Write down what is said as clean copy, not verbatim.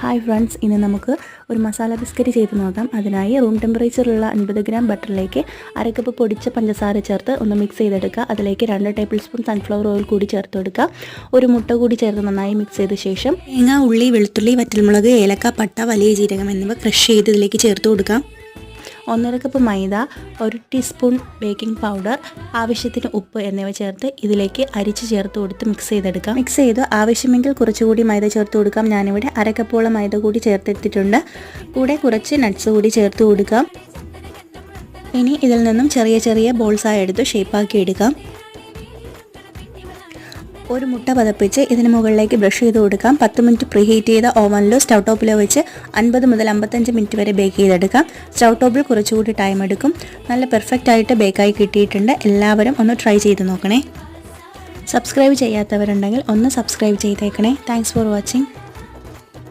Hi friends, ഇന്ന് നമുക്ക് ഒരു മസാല ബിസ്ക്കറ്റ് ചെയ്ത് നോക്കാം. അതിനായി റൂം ടെമ്പറേച്ചറിലുള്ള 50 ഗ്രാം ബട്ടറിലേക്ക് അരക്കപ്പ് പൊടിച്ച പഞ്ചസാര ചേർത്ത് ഒന്ന് മിക്സ് ചെയ്തെടുക്കുക. അതിലേക്ക് 2 ടേബിൾ സ്പൂൺ സൺഫ്ലവർ ഓയിൽ കൂടി ചേർത്ത് കൊടുക്കുക. ഒരു മുട്ട കൂടി ചേർത്ത് നന്നായി മിക്സ് ചെയ്ത ശേഷം തേങ്ങ, ഉള്ളി, വെളുത്തുള്ളി, വറ്റൽമുളക്, ഏലക്ക, പട്ട, വലിയ ജീരകം എന്നിവ ക്രഷ് ചെയ്ത് ഇതിലേക്ക് ചേർത്ത് കൊടുക്കാം. 1.5 കപ്പ് മൈദ, 1 ടീസ്പൂൺ ബേക്കിംഗ് പൗഡർ, ആവശ്യത്തിന് ഉപ്പ് എന്നിവ ചേർത്ത് ഇതിലേക്ക് അരിച്ച് ചേർത്ത് കൊടുത്ത് മിക്സ് ചെയ്തെടുക്കാം. മിക്സ് ചെയ്ത് ആവശ്യമെങ്കിൽ കുറച്ചുകൂടി മൈദ ചേർത്ത് കൊടുക്കാം. ഞാനിവിടെ 1/2 കപ്പോളം മൈദ കൂടി ചേർത്തെടുത്തിട്ടുണ്ട്. കൂടെ കുറച്ച് നട്ട്സ് കൂടി ചേർത്ത് കൊടുക്കാം. ഇനി ഇതിൽ നിന്നും ചെറിയ ചെറിയ ബോൾസായി എടുത്ത് ഷേപ്പാക്കി എടുക്കാം. ഒരു മുട്ട പതപ്പിച്ച് ഇതിന് മുകളിലേക്ക് ബ്രഷ് ചെയ്ത് കൊടുക്കാം. 10 മിനിറ്റ് പ്രീ ഹീറ്റ് ചെയ്ത ഓവനിലോ സ്റ്റൗ ടോപ്പിലോ വെച്ച് 50 മുതൽ 55 മിനിറ്റ് വരെ ബേക്ക് ചെയ്തെടുക്കാം. സ്റ്റൗ ടോപ്പിൽ കുറച്ചുകൂടി ടൈം എടുക്കും. നല്ല പെർഫെക്റ്റ് ആയിട്ട് ബേക്കായി കിട്ടിയിട്ടുണ്ട്. എല്ലാവരും ഒന്ന് ട്രൈ ചെയ്ത് നോക്കണേ. സബ്സ്ക്രൈബ് ചെയ്യാത്തവരുണ്ടെങ്കിൽ ഒന്ന് സബ്സ്ക്രൈബ് ചെയ്തേക്കണേ. Thanks for watching.